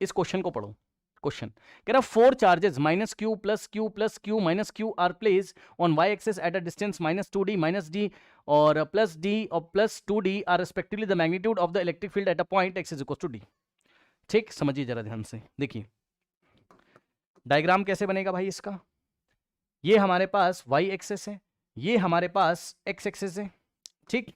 इस क्वेश्चन को पढ़ो। क्वेश्चन कह रहा 4 charges minus Q plus Q plus Q minus Q are placed on Y axis at a distance minus 2d minus D और plus D और plus 2d are respectively the magnitude of the electric field at a point X is equal to D. ठीक, समझिए जरा ध्यान से, देखिए diagram कैसे बनेगा भाई इसका। ये हमारे पास वाई एक्सिस है, ये हमारे पास एक्स एक्सिस है। ठीक,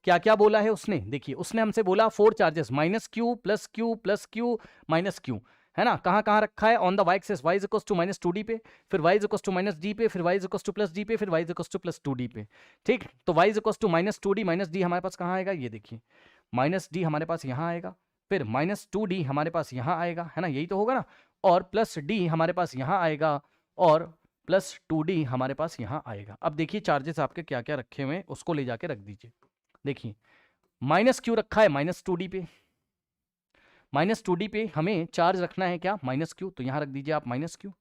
क्या क्या बोला है उसने, देखिए उसने हमसे बोला 4 charges minus Q plus Q minus Q, है ना, कहां कहां रखा है, on the Y axis, Y is equal to minus 2d पे, फिर Y is equal to minus D पे, फिर Y is equal to plus D पे, फिर Y is equal to plus 2d पे। ठीक, तो Y is equal to minus 2d minus D हमारे पास कहां आएगा, ये देखिए माइनस डी हमारे पास यहां आएगा, फिर माइनस 2d हमारे पास यहां आएगा, है ना, यही तो होगा ना, और प्लस डी हमारे पास यहां आएगा और प्लस 2d हमारे पास यहां आएगा। अब देखिए चार्जेस आपके क्या क्या रखे हुए हैं उसको ले जाके रख दीजिए। देखिए माइनस क्यू रखा है माइनस 2d पे, माइनस 2d पे हमें चार्ज रखना है क्या, माइनस क्यू, तो यहां रख दीजिए आप माइनस क्यू,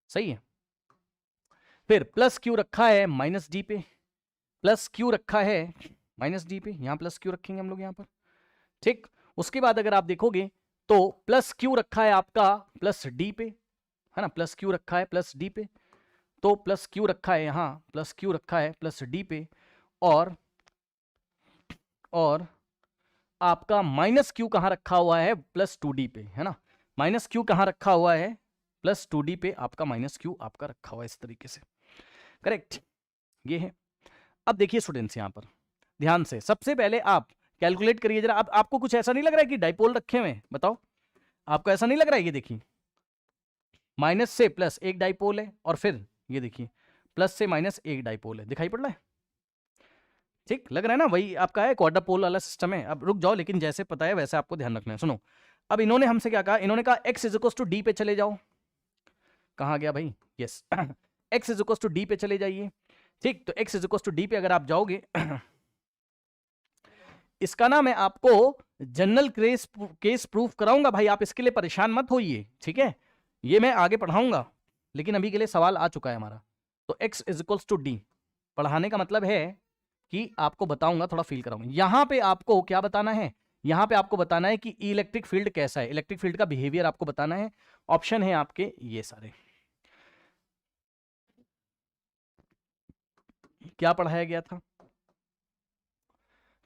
सही है। फिर प्लस क्यू रखा है माइनस डी पे, प्लस क्यू रखा है माइनस डी पे, यहां प्लस क्यू रखेंगे हम लोग यहां पर। ठीक, उसके बाद अगर आप देखोगे तो प्लस क्यू रखा है आपका प्लस डी पे, है ना, प्लस क्यू रखा है प्लस डी पे, तो प्लस क्यू रखा है यहां, प्लस क्यू रखा है प्लस डी पे, और आपका माइनस क्यू कहां रखा हुआ है, प्लस 2d पे, है ना, माइनस क्यू कहां रखा हुआ है, प्लस 2d पे आपका माइनस क्यू आपका रखा हुआ है इस तरीके से, करेक्ट, ये है। अब देखिए स्टूडेंट्स यहां पर ध्यान से, सबसे पहले आप कैलकुलेट करिए जरा। अब आपको कुछ ऐसा नहीं लग रहा है कि डाइपोल रखे हुए, बताओ आपको ऐसा नहीं लग रहा है, ये देखिए माइनस से प्लस एक डाइपोल है, और फिर ये देखिए प्लस से माइनस एक डाइपोल है, दिखाई पड़ रहा है, ठीक लग रहा है ना, वही आपका है क्वाड्रा पोल वाला सिस्टम है। अब रुक जाओ, लेकिन जैसे पता है वैसे आपको ध्यान रखना है, सुनो। अब इन्होंने हमसे क्या कहा, इन्होंने कहा x is equal to D पे चले जाओ, कहां गया भाई, yes x is equal to D पे चले जाइए। ठीक, तो x is equal to D पे अगर आप जाओगे इसका ना मैं आपको जनरल केस प्रूफ कराऊंगा भाई, आप इसके लिए परेशान मत होइए, ठीक है, ये मैं आगे पढ़ाऊंगा, लेकिन अभी के लिए सवाल आ चुका है हमारा। तो x is equal to D पढ़ाने का मतलब है कि आपको बताऊंगा, थोड़ा फील कराऊंगा। यहां पे आपको क्या बताना है, यहां पे आपको बताना है कि इलेक्ट्रिक फील्ड कैसा है, इलेक्ट्रिक फील्ड का बिहेवियर आपको बताना है। ऑप्शन है आपके ये सारे, क्या पढ़ाया गया था,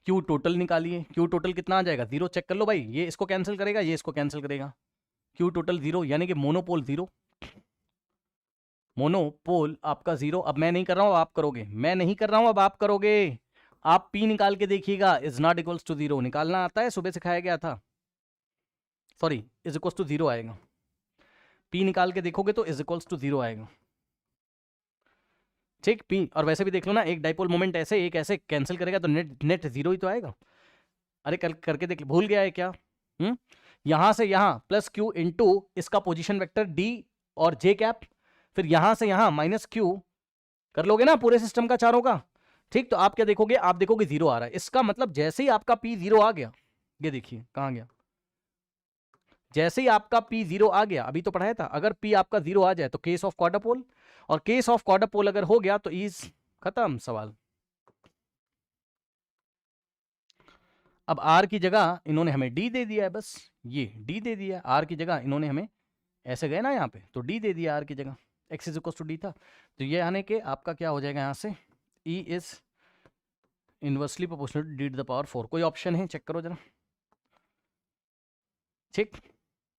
क्यू टोटल निकालिए, क्यू टोटल कितना आ जाएगा, जीरो, चेक कर लो भाई, ये इसको कैंसिल करेगा, ये इसको कैंसिल करेगा, क्यू टोटल जीरो, यानी कि मोनोपोल जीरो, मोनोपोल आपका जीरो। अब मैं नहीं कर रहा हूं, आप करोगे, मैं नहीं कर रहा हूं, अब आप करोगे। आप पी निकाल के देखिएगा, is not equals to zero निकालना आता है, सुबह सिखाया गया था, sorry is equals to zero आएगा, पी निकाल के देखोगे तो इज इक्वल्स टू जीरो आएगा। ठीक, पी, और वैसे भी देख लो ना, एक डाइपोल मोमेंट ऐसे एक ऐसे कैंसिल करेगा तो नेट नेट जीरो ही तो आएगा। अरे कल करके देख, भूल गया है क्या, यहां से यहां प्लस क्यू इंटू इसका पोजिशन वेक्टर डी और जे कैप, फिर यहां से यहां माइनस क्यू, कर लोगे ना पूरे सिस्टम का चारों का। ठीक, तो आप क्या देखोगे, आप देखोगे जीरो आ रहा है, इसका मतलब जैसे ही आपका पी जीरो आ गया, ये देखिए कहां गया, जैसे ही आपका पी जीरो आ गया, अभी तो पढ़ाया था, अगर पी आपका जीरो आ जाए तो केस ऑफ क्वाड्रापोल, और केस ऑफ क्वाड्रापोल अगर हो गया तो इज खत्म सवाल। अब आर की जगह इन्होंने हमें डी दे दिया है, बस ये डी दे दिया, आर की जगह इन्होंने हमें ऐसे गए ना यहाँ पे, तो डी दे दिया आर की जगह, x is equal to D था, तो ये आने के आपका क्या हो जाएगा यहाँ से, E is inversely proportional to D to the power 4। कोई ऑप्शन है, चेक करो जरा, ठीक।